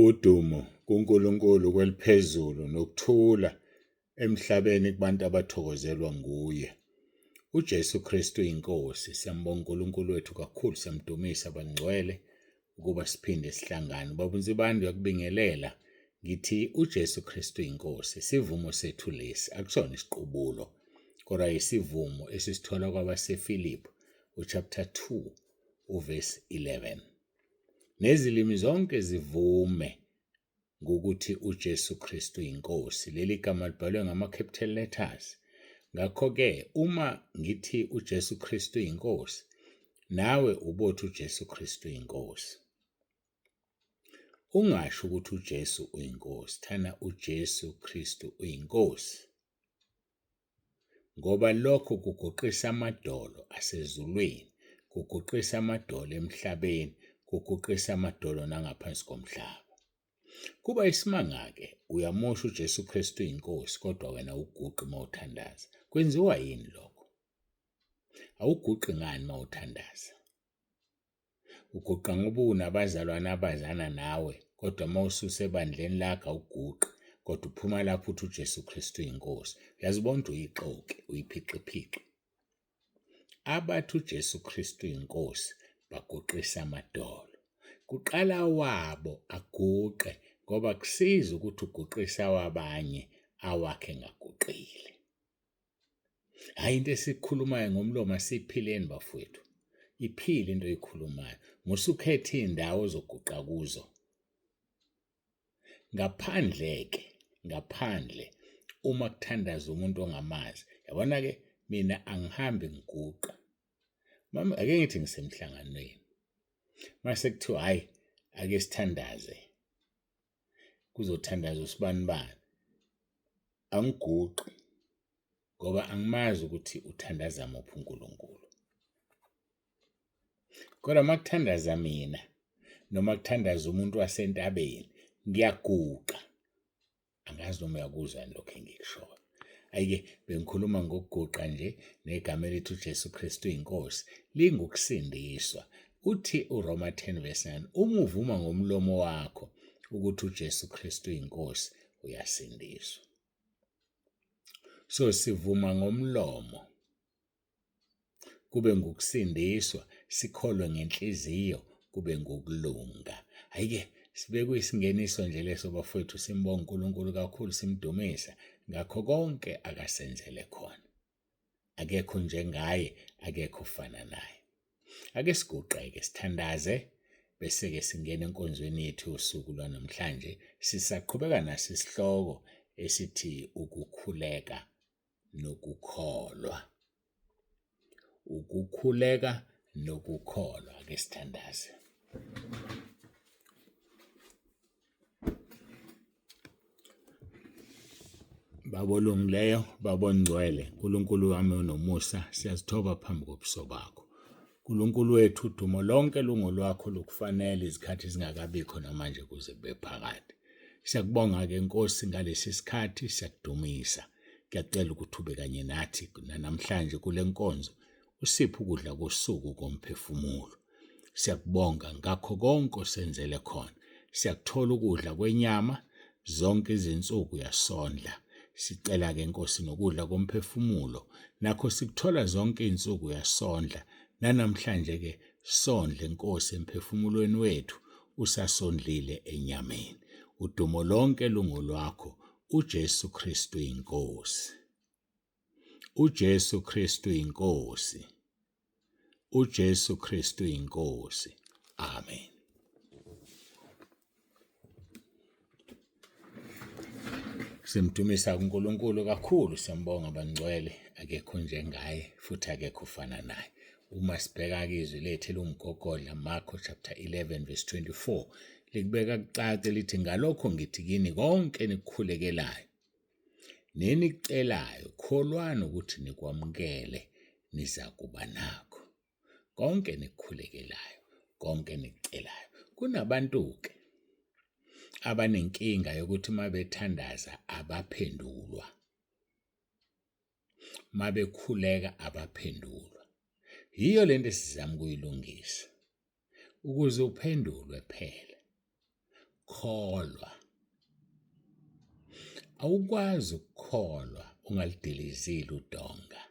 Udumo kuNkulunkulu kweliphezulu nokuthula emhlabeni kubantu abathokozelwa nguye. UJesu Kristu inkosi. Siyambonga uNkulunkulu wethu kakhulu, siyamdumisa bangcwele ukuba siphinde sihlangane. Babunzi bami ngiyakubingelela ngithi uJesu Kristu inkosi. Isivumo sethu lesi akusona isiqubulo, kodwa isivumo esisithola kwabaseFilipi chapter 2 verse 11. Nezilimi zonke zivume ngokuthi uJesu Kristu inkosi. Leli gama libhalwe ngama-capital letters. Ngakho-ke uma ngithi uJesu Kristu inkosi, nawe ubothi uJesu Kristu inkosi. Ungasho ukuthi uJesu uyinkosi, thana uJesu Kristu uyinkosi. Ngoba lokho kuguqisa amadolo asezulwini, kuguqisa amadolo emhlabeni, kuguqisa amadolo nangaphansi komhlaba. Kuba isimanga-ke uyamosha uJesu Kristu inkosi, kodwa wena uguqi mawuthandaza. Kwenziwa yini lokho? Awuguqi ngani mawuthandaza? Uguqa ngoba unabazalwane abazana nawe, kodwa mawususa ebandleni lakho awuguqi, kodwa uphuma lapho uthi uJesu Kristu inkosi. Uyazibona ukuthi uyixoki, uyiphiqiphiqi. Abathi uJesu Kristu inkosi baguqisa amadolo. Kuqala wabo aguqe, ngoba kusiza ukuthi uguqisa wabanye awakhe engaguqile. Hayi into esikhulumayo ngomlomo asiphileni bafowethu. Iphile into oyikhulumayo. Musukhethe indawo ozoguqa kuzo. Ngaphandle uma kuthandaza umuntu ongamazi. Yabona-ke mina angihambi ngiguqa. Mama ake ngithi ngisemhlanganweni. Mase kuthiwa hayi ake sithandaze. Kuzothandaza usibani bani. Angiguqi ngoba angimazi ukuthi uthandaza muphi uNkulunkulu. Kodwa makuthandaza mina noma kuthandaza umuntu wasentabeni, ngiyaguqa. Angazi noma uyakuzwa lokho engikushoyo. Ayike bengikhuluma ngokuguqa nje negama elithi uJesu Kristu inkosi lingukusindiswa. Uthi uRoma 10 verse 9, uma uvuma ngomlomo wakho ukuthi uJesu Kristu inkosi uyasindiswa. So sivuma ngomlomo kube ngukusindiswa, sikholwe ngenhliziyo kube ngukulunga. Ayike sibe kuyisingeniso nje leso bafowethu, simbonga uNkulunkulu kakhulu, simdumisa ngakho konke akasenzele khona. Akekho njengaye, akekho ufana naye. Ake siguqeke sithandaze bese-ke singena enkonzweni yethu yosuku lwanamhlanje sisaqhubeka naso isihloko esithi ukukhuleka nokukholwa. Ukukhuleka nokukholwa. Ake sithandaze. Babolungileyo, babongcwele, uNkulunkulu wami onomusa, siyazithoba phambi kobuso bakho. uNkulunkulu wethu, udumo lonke lungolwakho, lukufanele izikhathi zingakabikho namanje kuze kube phakade. Siyakubonga-ke Nkosi ngalesi sikhathi, siyakudumisa. Ngiyacela ukuthi ube kanye nathi namhlanje kule nkonzo, usiphe ukudla kosuku komphefumulo. Siyakubonga ngakho konke osenzele khona. Siyakuthola ukudla kwenyama, zonke izinsuku uyasondla. Sicela-ke Nkosi nokudla komphefumulo, nakho sikuthola zonke izinsuku uyasondla. Namhlanje-ke sondle Nkosi emphefumulweni wethu, usasondlile enyameni. Udumo lonke lungolwakho, uJesu Kristu inkosi. uJesu Kristu inkosi. uJesu Kristu inkosi. Amen. Simdumisa uNkulunkulu kakhulu, siyambonga bangcwele, akekho njengaye futhi akekho ufana naye. Uma sibheka izwi lethu elingumgogodla Marko chapter 11 verse 24, likubeka kucace lithi ngalokho ngithi kini konke nikukhulekelayo nenikucelayo, kholwani ukuthi nikwamukele niza kuba nakho. Konke nikukhulekelayo, konke nikucelayo. Kunabantu-ke abanenkinga yokuthi mabethandaza abaphendulwa, mabekhuleka abaphendulwa. Yiyo lento esizama ukuyilungisa ukuze uphendulwe phela. kholwa. Awukwazi ukukholwa ungalidilizile udonga.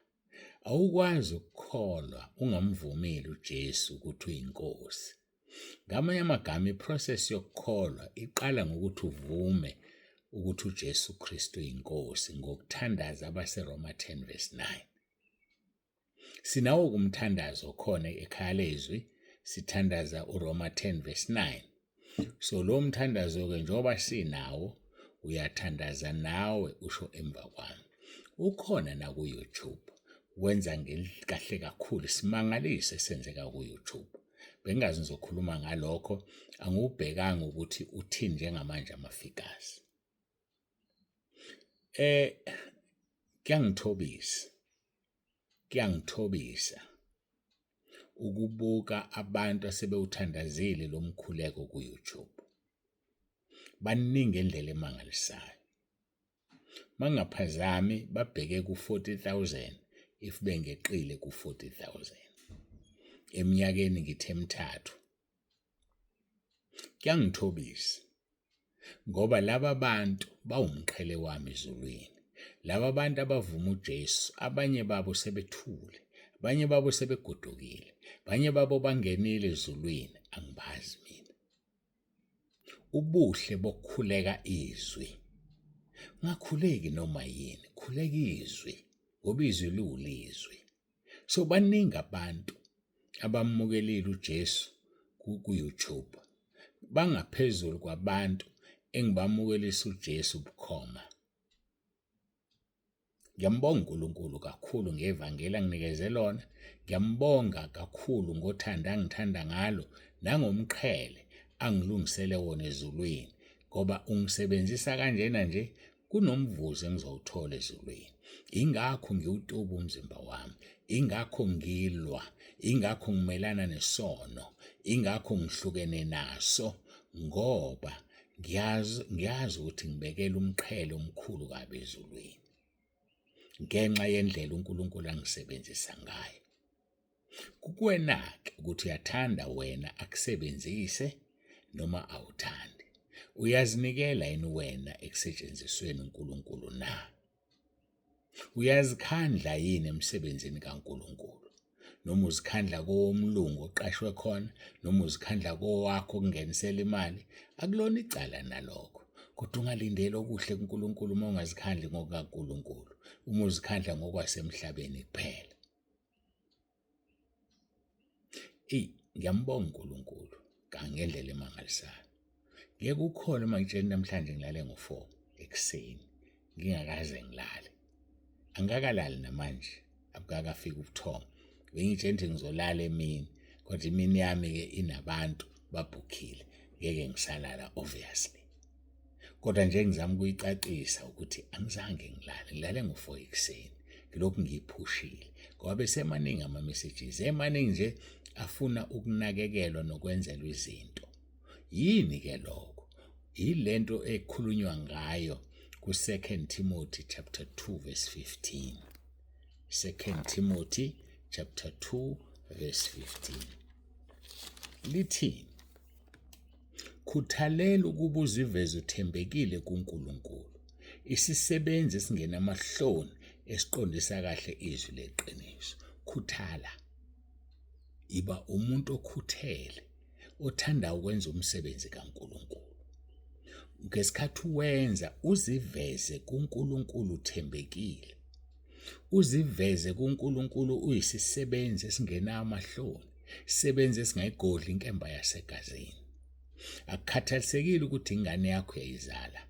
Awukwazi ukukholwa ungamvumeli uJesu ukuthi uyinkosi. Ngamanye amagama iprocess yokukholwa iqala ngokuthi uvume ukuthi uJesu Kristu uyinkosi ngokuthandaza abaseRoma 10 verse 9. Sinawo kumthandazo khona ekhaya lezwi sithandaza uRoma 10 verse 9. So lo mthandazo ke njoba sinawo uyathandaza nawe usho emva kwami. Ukhona na ku YouTube. Wenza kahle kakhulu simangalise senzeka ku YouTube. Bengazi ngizokhuluma ngalokho angubhekanga ukuthi uthini njengamanje amafigures. Kuyangithobisa ukubuka abantu asebewuthandazile lo mkhuleko ku YouTube. Baningi endlela emangalisayo. Mangaphazami babheke ku 40,000 if bengeqile ku 40,000 eminyakeni ngithi emithathu. Kuyangithobisa ngoba laba bantu bawumqhele wami ezulwini. Laba bantu abavuma uJesu, abanye babo sebethule, abanye babo sebegodukile, abanye babo bangenile ezulwini, angibazi mina. Ubuhle bokukhuleka izwi. Ungakhuleki noma yini, khuleka izwi ngoba izwi liwulizwi. So baningi abantu abamukelile uJesu ku YouTube. Bangaphezulu kwabantu engibamukelisa uJesu bukhoma. Ngiyambonga uNkulunkulu kakhulu ngevangeli anginikeze lona. Ngiyambonga kakhulu ngothanda angithanda ngalo nangomqhele angilungisele wona ezulwini ngoba ungisebenzisa kanjena nje kunomvuzo engizowuthola ezulwini. Ingakho ngiwutuba umzimba wami, ingakho ngilwa, ingakho ngimelana nesono, ingakho ngihlukene naso ngoba ngiyazi ukuthi ngibekela umqhele omkhulu kabi ezulwini. Ngenxa yendlela uNkulunkulu angisebenzisa ngayo. Kukuwena-ke ukuthi uyathanda wena akusebenzise noma awuthandi. Uyazinikela yini wena ekusetshenzisweni uNkulunkulu na? Uyazikhandla yini emsebenzini kaNkulunkulu? Noma uzikhandla kowomlungu oqashwe khona, noma uzikhandla kowakho okungenisela imali, akulona icala nalokho. Kodwa ungalindela okuhle kuNkulunkulu uma ungazikhandli ngokaNkulunkulu, uma uzikhandla ngokwasemhlabeni kuphela. Ngiyambonga uNkulunkulu ngendlela emangalisayo. Ngeke ukhona uma ngitshela namhlanje ngilale ngo-4 ekuseni ngingakaze ngilale. Angakalali namanje abukakafika ubuthongo. Bengitshela ukuthi ngizolala emini kodwa imini yami-ke inabantu babhukhile. Ngeke ngisalala obviously. Kodwa nje ngizama ukuyicacisa ukuthi angizange ngilale ngo-4 ekuseni. Ngilokhu ngiyiphushile ngoba besemaningi ama-messages emaningi nje afuna ukunakekelwa nokwenzelwa izinto. Yini ke lokho? Yilento ekhulunywa ngayo ku-2 Timothy chapter 2 verse 15. 2 Timothy chapter 2 verse 15. Lithi, khuthalela ukuba uziveze uthembekile kuNkulunkulu, isisebenzi esingenamahloni esiqondisa kahle izwi leqiniso. Khuthala. Iba umuntu okhuthele, othanda ukwenza umsebenzi kaNkulunkulu. Ngesikhathi uwenza uziveze kuNkulunkulu uthembekile. Uziveze kuNkulunkulu uyisisebenzi esingenayo amahloni, isisebenzi esingayigodli inkemba yasegazini. Akukhathalisekile ukuthi ingane yakho uyayizala.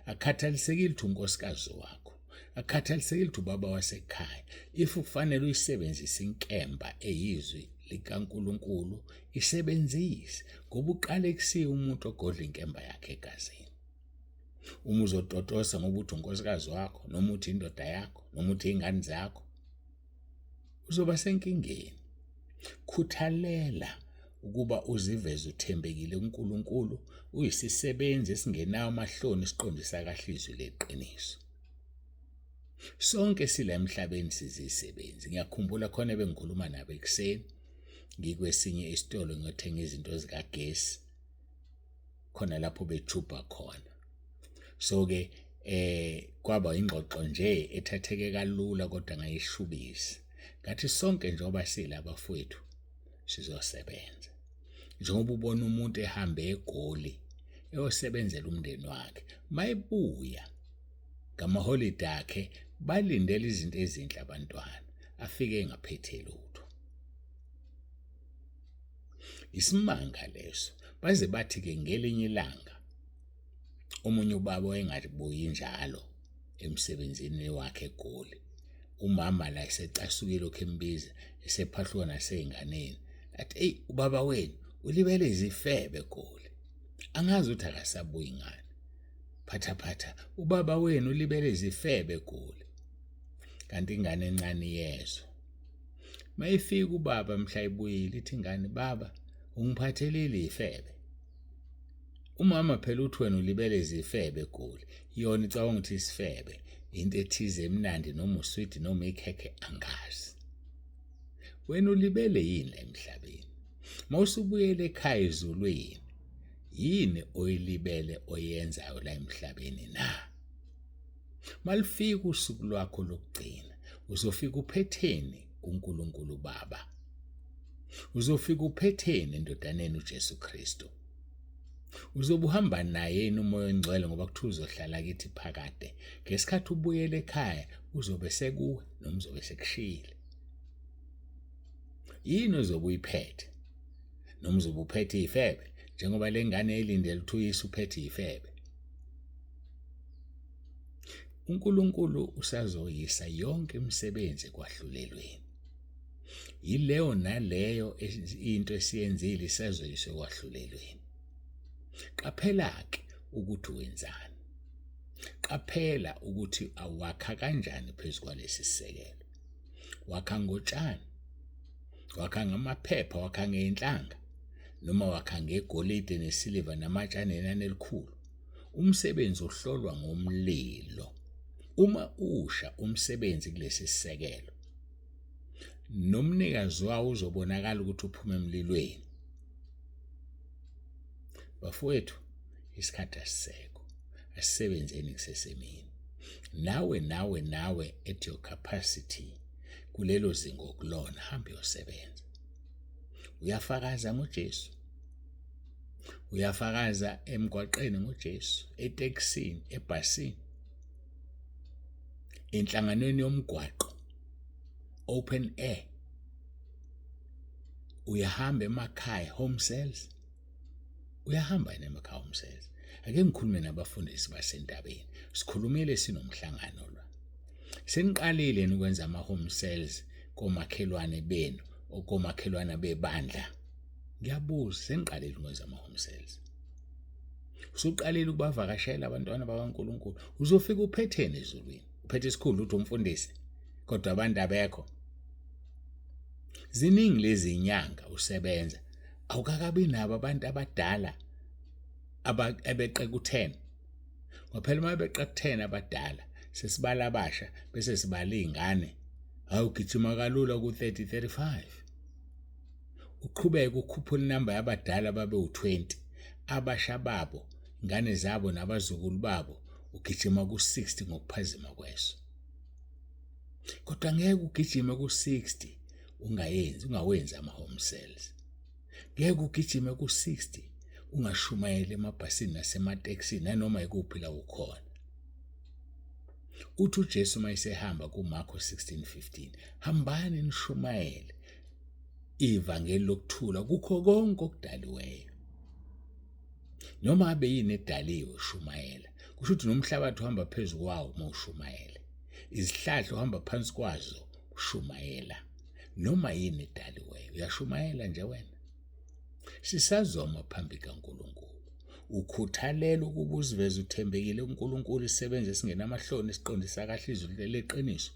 Akukhathalisekile ukuthi unkosikazi wakho. Akukhathalisekile ukuthi ubaba wasekhaya. If kufanele uyisebenzise inkemba eyizwi likaNkulunkulu, isebenzise ngoba uqale kusiya umuntu ogodla inkemba yakhe egazini. Uma uzototosa ngoba uthi unkosikazi wakho, noma uthi indoda yakho, noma uthi ingane zakho, uzoba senkingeni. Khuthalela ukuba uziveze uthembekile kuNkulunkulu, uyisisebenzi esingenayo amahloni esiqondisa kahle izwi leqiniso. Sonke sila emhlabeni sizisebenzi. Ngiyakhumbula khona bengikhuluma nabo ekuseni ngikwesinye isitolo ngiyothenga izinto zikagesi. khona lapho bejuba khona. So ke kwaba ingxoxo nje ethatheke kalula kodwa ngayishubisi. Ngathi sonke njengoba silaba bafowethu sizosebenza. Njengoba ubona umuntu ehambe eGoli eyosebenzela umndeni wakhe, mayibuya ngamaholide akhe balindele izinto ezinhle abantwana, afike engaphethe lutho. Isimanga leso. Baze bathi ke ngelinye ilanga omunye ubaba engabuyi njalo emsebenzini wakhe eGoli. Umama la esecasukile lokho embiza esephahlwa naseyinganeni. Athi hey ubaba wenu ulibele izifebe eGoli. Angazi ukuthi akasabuyi ngani. Phatha ubaba wenu ulibele izifebe eGoli. Kanti ingane encane yezo. Mayifika ubaba mhla ibuyile ithi ingane baba ungiphathelile ifebe. Umama phela uthi wena ulibele izifebe eGoli. Yona icabanga ukuthi isifebe into ethize emnandi noma usweet noma ikhekhe angazi. Wena ulibele yini la emhlabeni? Mawusubuyele ekhaya ezulwini, yini oyilibele oyenzayo la emhlabeni na? Malifika usuku lwakho lokugcina, uzofika uphetheni kuNkulunkulu Baba. Uzofika uphetheni endodaneni uJesu Kristu. Uzobe uhamba naye umoya ongcwele ngoba kuthiwa uzohlala kithi phakade. Ngesikhathi ubuyele ekhaya uzobe sekuwe noma uzobe sekushiyile. Yini ozobe uyiphethe? Noma uzobe uphethe ifebe njengoba lengane elindele ukuthi uyise uphethe ifebe. uNkulunkulu usazoyisa yonke imisebenzi kwahlulelweni. Yileyo naleyo into esiyenzile isazoyiswa kwahlulelweni. Qaphela ke ukuthi wenzani. Qaphela ukuthi awakha kanjani phezulu kwalesi sisekelo. Wakha ngotshani, wakha ngamaphepha, wakha ngeinhlanga, noma wakha ngegolide nesiliva namatshane enani elikhulu. Umsebenzi uhlolwa ngomlilo. Uma usha umsebenzi kulesi sisekelo, nomnikazi wawo uzobonakala ukuthi uphuma emlilweni. Bafowethu, isikhathi asisekho. Asisebenzeni kusesemini. Nawe at your capacity kulelo zinga okulona hamba uyosebenza. Uyafakaza ngoJesu. Uyafakaza emgwaqeni ngoJesu, eTexini, ebhasini, enhlanganweni yomgwaqo, open air. Uyahamba emakhaya, home cells. Uyahamba emakhaya, home cells. Ake ngikhulume nabafundisi basentabeni. Sikhulumile sinomhlangano la. Seniqalile ukwenza ama home cells komakhelwane benu, okomakhelwana bebandla. Ngiyabuza, seniqalile ukwenza ama home cells. Usuqalile ukubavakashela abantwana bakaNkulunkulu. Uzofika uphethene ezulwini. Uphethe isikhulu uthi umfundisi, kodwa abantu abekho. Ziningi lezi inyanga usebenza. Awukakabi nabo abantu abadala abeqeka u10. Ngophela uma beqeka u10 abadala, sesibala abasha bese sibala izingane. Awugijima kalula ku30, 35. Uqhubeka ukhuphula inamba yabadala babe u20. Abasha babo, ingane zabo nabazukulu babo ugijima ku60 ngokuphazima kweso. Kodwa ngeke ugijime ku60 ungawenzi ama home cells. Ngeke ugijime ku60 ungashumayeli emabhasini nasemateksini nanoma ikuphi la ukhona. Uthi uJesu mayisehamba kuMarko 16:15, hambani nishumayele ivangeli lokuthula kukho konke okudaliweyo. Noma abe yini edaliwe shumayela. Kusho ukuthi nomhlabathi uhamba phezulu kwawo mawushumayela. Izihlahla uhamba phansi kwazo ushumayela. Noma yini edaliweyo uyashumayela nje wena. Sisazoma phambi kaNkulunkulu. Ukhuthalela ukuba uziveze uthembekile kuNkulunkulu isebenze singenamahloni siqondisa kahle izwi leqiniso.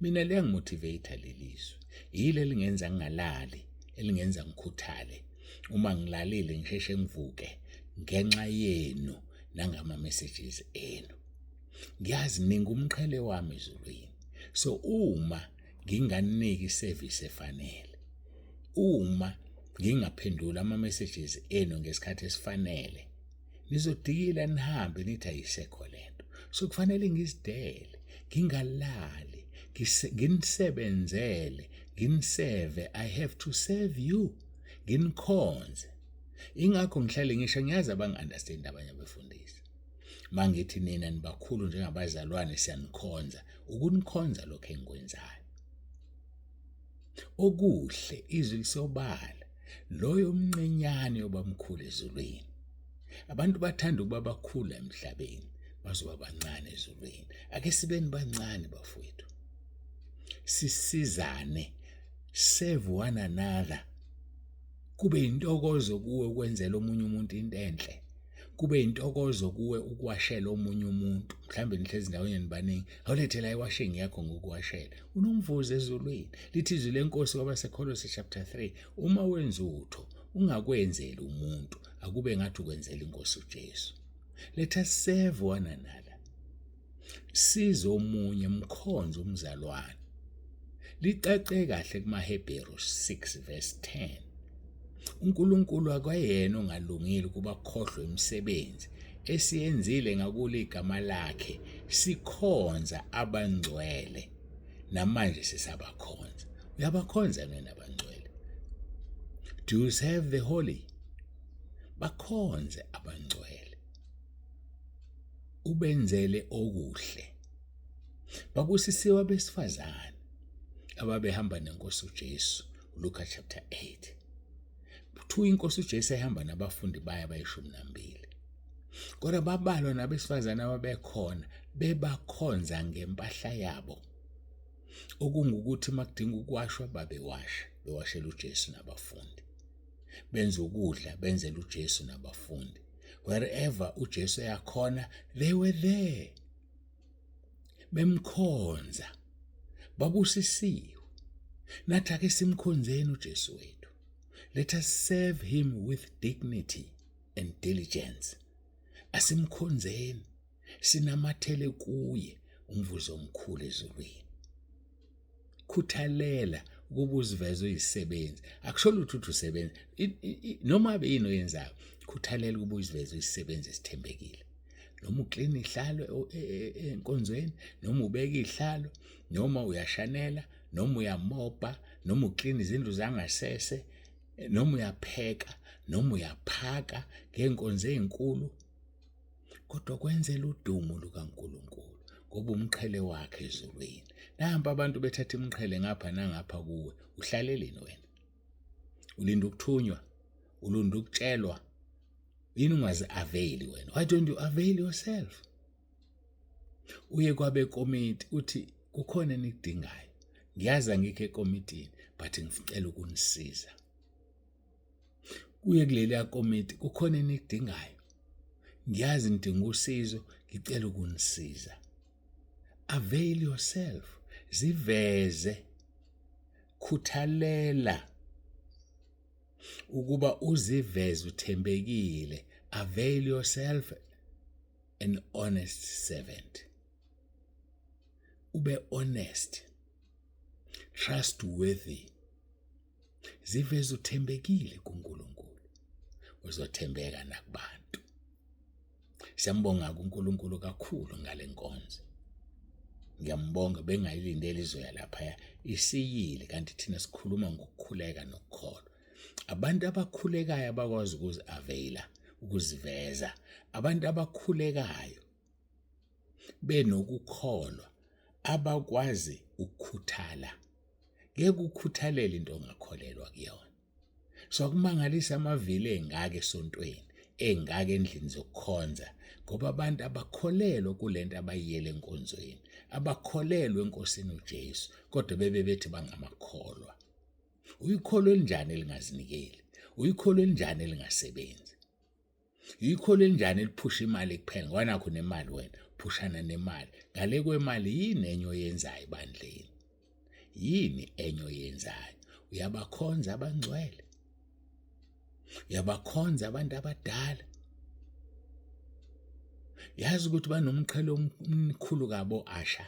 Mina liyangimotivate lelizwe. Yile lingenza ngingalali, elingenza ngikhuthale. Uma ngilalile ngisheshe ngivuke ngenxa yenu nangama messages enu. Ngiyazi ningumqhele wami ezulwini. So uma nginganiki service efanele, uma ngingaphendula ama messages enu ngesikhathi esifanele, nizodikila nihambe nithi ayisekho lento. So kufanele ngizidele, ngingalali, nginisebenzele, nginiseve. I have to serve you, nginikhonze. Ingakho ngihlale ngisho ngiyazi abangi-understand abanye abefundisi. Mangithi nina nibakhulu njengabazalwane siyanikhonza, ukunikhonza lokho engikwenzayo. Okuhle izwi lisobala, loyo mnqenyane yobamkhulu ezulwini. Abantu bathanda ukuba bakhulu emhlabeni, bazoba bancane ezulwini. Ake sibeni bancane bafowethu. Sisizane, serve one another. Kube intokozo kuwe ukwenzela omunye umuntu into enhle. Kube intokozo kuwe ukuwashela omunye umuntu. Mhlambe nihlezi ndaweni nibaningi, awulethela iwashing yakho ngokuwashela. Unomvuzo ezulwini. Lithi izwi lenkosi kwabaseKolose chapter 3, uma wenza utho ungakwenzeli umuntu, akube ngathi ukwenzela inkosi uJesu. Let us serve one another. Size omunye, mkhonze umzalwane. Licace kahle kumaHebheru 6 verse 10. uNkulunkulu akwayena ongalungile kuba khohlwe imisebenzi esiyenzile ngakule igama lakhe, sikhonza abangcwele, namanje sisabakhonza. Uyabakhonza nina abangcwele? Do you serve the holy? Bakhonze abangcwele, ubenzele okuhle. Babusisiwe abesifazane ababehamba nenkosi uJesu, Luka chapter 8. Kuthiwa inkosi uJesu ehamba nabafundi baye abayishumi 2. Kodwa babalwa nabesifazane ababekhona bebakhonza ngempahla yabo, okungukuthi makudinga ukwashwa babewasha, bewashela uJesu nabafundi. Benza ukudla, benzela uJesu nabafundi. Wherever uJesu yakhona, they were there. Bemkhonza, babusisiwe. Nathi ake simkhonzeni uJesu wethu. Let us serve him with dignity and diligence. Asimkhonzeni, sinamathele kuye, umvuzo omkhulu ezulwini. Khuthalela ukuba uziveze uyisebenzi. Akusho lutho ukuthi usebenza, noma abe yini oyenzayo, khuthalela ukuba uziveze uyisebenzi esithembekile. Noma uklina ihlalo enkonzweni, noma ubeka ihlalo, noma uyashanela, noma uyamopa, noma uklina izindlu zangasese, noma uyapheka, noma uyaphaka ngenkonzo ezinkulu. Kodwa kwenzela udumo lukaNkulunkulu, ngoba umqhele wakhe ezulwini. Namba abantu bethatha imqhele ngapha nangapha kuwe, uhlaleleni wena? Ulinda ukuthunywa, ulunda ukutshelwa. Yini ungazi avail wena? Why don't you avail yourself? Uye kwabe committee uthi kukhona enikudingayo. Ngiyazi angikho ekommitini, but ngicela ukunisiza. Uye kuleli committee kukhona enikudingayo. Ngiyazi ngidinga usizo, ngicela ukunisiza. Avail yourself. Ziveze. Khuthalela ukuba uziveze uthembekile. Avail yourself, an honest servant. Ube honest, trustworthy. Ziveze uthembekile kuNkulunkulu, uzothembeka nakubantu. Siyambonga kuNkulunkulu kakhulu ngale nkonzo. Ngiyambonga bengayilindele izoya lapha, isiyile kanti thina sikhuluma ngokukhuleka nokukholwa. Abantu abakhulekayo abakwazi ukuzi-availa, ukuziveza. Abantu abakhulekayo benokukholwa, abakwazi ukukhuthala. Ngeke ukhuthalele into ongakholelwa kuyona. So akumangalisa amavili engake esontweni, engake endlini zokukhonza, ngoba abantu abakholelwa kulento abayiyele enkonzweni, abakholelwa enkosini uJesu, kodwa bebethi bangamakholwa. Uyikholo elinjani elingazinikeli? Uyikholo elinjani elingasebenzi? Uyikholo elinjani eliphusha imali kuphela? Ngoba nakho nemali wena, phushana nemali. Ngale kwemali yini enye oyenzayo ebandleni? Yini enye oyenzayo? Uyabakhonza abangcwele? Uyabakhonza abantu abadala? Yazi ukuthi banomqhele omkhulu kabo Asha.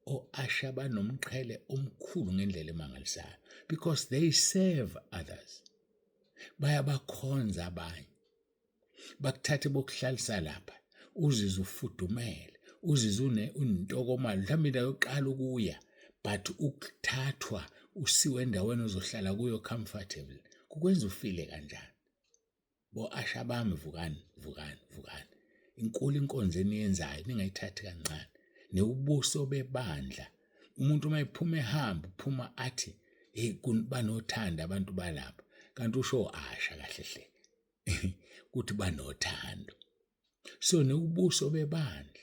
O-Asha banomqhele omkhulu ngendlela emangalisayo, because they serve others. Bayabakhonza abanye. bakuthathe bokuhlalisa lapha uzizwe ufudumele, uzizwe unentokomalo mhlawumbe indawo yokuqala ukuya, but ukuthathwa usiwe endaweni ozohlala kuyo comfortable kukwenza ufile kanjani? Bo asha bami, vukani, vukani, vukani. Inkulu inkonzo eniyenzayo ningayithathi kancane. Neubuso bebandla. Umuntu uma ephuma ehamba uphuma athi hey banothanda abantu balapha. Kanti usho asha kahle hle. Kuthi banothando. So neubuso bebandla.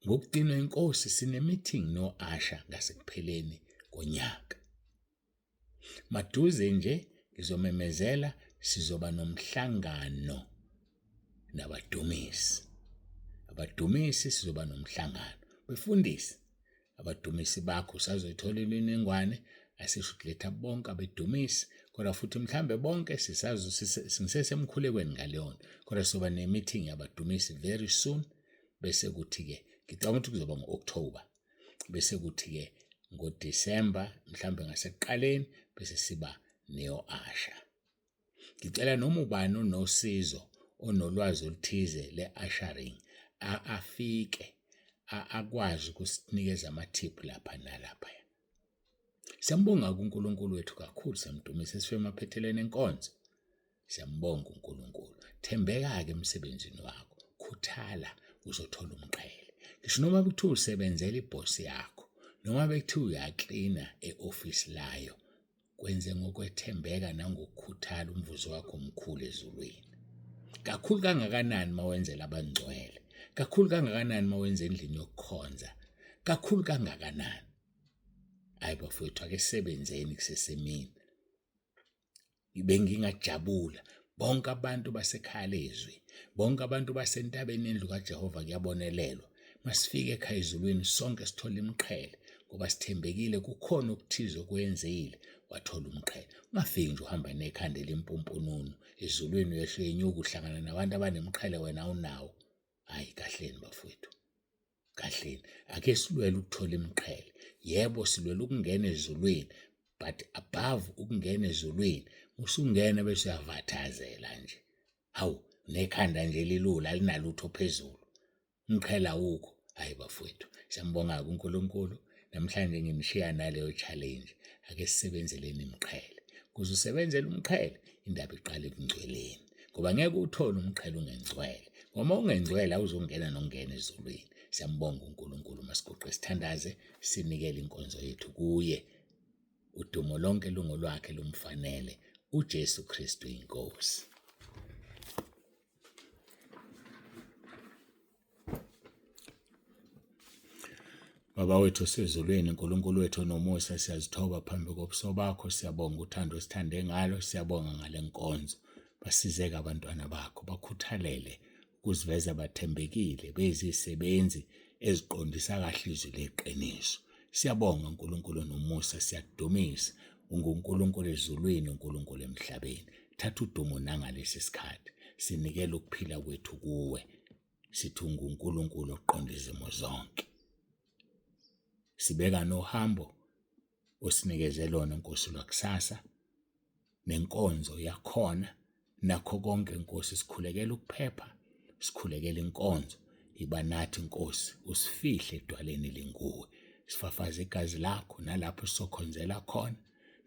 Ngokugcinwa inkosi sine meeting no Asha ngasekupheleni konyaka. Maduze nje ngizomemezela sizoba nomhlangano nabadumisi. Abadumisi sizoba nomhlangano. Befundisi abadumisi bakho sazoyithola iningwane asisho ukuletha bonke abedumisi kodwa futhi mhlambe bonke singisesemkhulekweni ngaleyo kodwa soba ne meeting yabadumisi very soon bese kuthi ke ngicabanga ukuthi kuzoba ngo-October bese kuthi ke ngoDecember mhlambe ngasekuqaleni bese siba neo Asha. Ngicela noma ubani onosizo onolwazi oluthize le-ushering afike akwazi ukusinikeza amathiphu lapha nalapha. Siyambonga uNkulunkulu wethu kakhulu, siyamdumisa esifike emaphethelweni enkonzo. Siyambonga uNkulunkulu. Thembeka ke emsebenzini wakho. Khuthala uzothola umqhele. Ngisho noma bekuthiwa usebenzela iboss yakho, noma bekuthiwa uyaklina e-office layo, kwenze ngokwethembeka nangokukhuthala umvuzo wakho omkhulu ezulwini. Kakhulu kangakanani mawenzela abangcwele. Kakhulu kangakanani mawenza endlini yokukhonza. Kakhulu kangakanani. Hayi bafowethu ake sisebenzeni kusesemini. Bengingajabula bonke abantu basekhaya lezwi, bonke abantu basentabeni endlu kaJehova kuyabonelelwa. Masifike ekhaya ezulwini sonke sithola imqhele ngoba sithembekile kukhona okuthizo kwenzile wathola umqhele. Ungafiki nje uhamba nekhanda lempumpununu ezulwini uyehla enyuka uhlangana nabantu abanemqhele wena awunawo. Hayi kahleni bafowethu. Kahleni ake silwele ukuthola imqhele. Yebo silwele ukungena ezulwini but above ukungena ezulwini usungena bese uyavathazela nje. Hawu nekhanda nje lilula alinalutho phezulu. Umqhela ukho. Hayi bafowethu. Siyambonga uNkulunkulu namhlanje nginishiya naleyo challenge. Ake sisebenzeleni imqhele. Kuze usebenzele umqhele indaba iqale ekungcweleni. Ngoba ngeke uthole umqhele ungengcwele. Ngoba ungengcwele awuzongena nokungena ezulwini. Siyambonga uNkulunkulu masiguqe sithandaze sinikele inkonzo yethu kuye. Udumo lonke lungolwakhe lumfanele uJesu Kristu inkosi. Baba wethu sezulwini, uNkulunkulu wethu onomusa, siyazithoba phambi kobuso bakho. Siyabonga uthando sithande ngalo, siyabonga ngale nkonzo. Basizeke abantwana bakho, bakhuthalele ukuziveza bathembekile, beyizisebenzi eziqondisa kahle izwi leqiniso. Siyabonga uNkulunkulu nomusa, siyakudumisa. UnguNkulunkulu ezulwini, uNkulunkulu emhlabeni. Thatha udumo nangalesi sikhathi. Sinikele ukuphila kwethu kuwe. Sithi unguNkulunkulu oqonda izimo zonke. Sibeka nohambo osinikeze lona Nkosi lwakusasa nenkonzo yakhona nakho konke Nkosi, sikhulekela ukuphepha, sikhulekela inkonzo. Iba nathi Nkosi, usifihle edwaleni linguwe. Sifafaze igazi lakho nalapho sizokhonzela khona,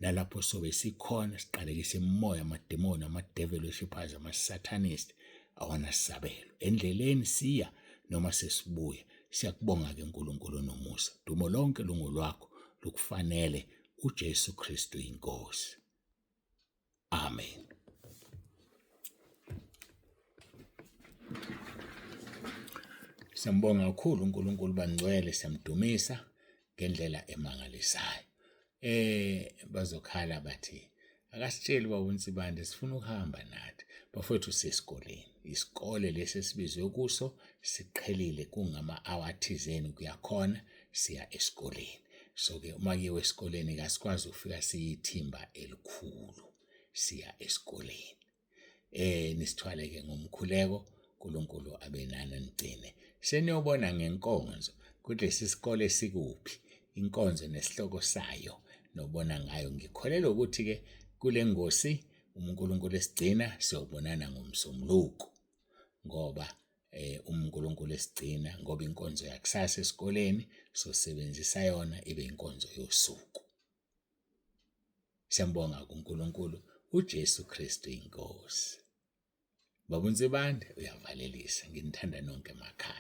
nalapho sobe sikhona siqalekise imimoya, amademoni, amadevil worshippers, ama-satanist awanasabelo. Endleleni siya noma sesibuya. Siyakubonga ke uNkulunkulu nomusa. Dumo lonke lungolwakho lukufanele uJesu Kristu inkosi. Amen. Siyambonga kakhulu uNkulunkulu bangcwele, siyamdumisa ngendlela emangalisayo. Bazokhala bathi akasitsheli babonsibande sifuna ukuhamba nathi. Bafowethu sesikoleni. Isikole lesi esibizwe kuso siqhelile kungama-hour athizeni kuyakhona siya esikoleni. So ke uma kuyiwe esikoleni kasikwazi ukufika siyithimba elikhulu siya esikoleni. Nisithwale ke ngomkhuleko, uNkulunkulu abenana nigcine. Seniyobona ngenkonzo ukuthi lesi sikole sikuphi, inkonzo nesihloko sayo nobona ngayo. Ngikholelwa ukuthi ke kule ngosi uNkulunkulu esigcina siyobonana ngomsombuluko ngoba uNkulunkulu esigcina ngoba inkonzo yakusasa esikoleni sosebenzisa yona ibe inkonzo yosuku. Siyambonga kuNkulunkulu uJesu Kristu inkosi. Baba uNsibande uyavalelisa, nginithanda nonke emakhaya.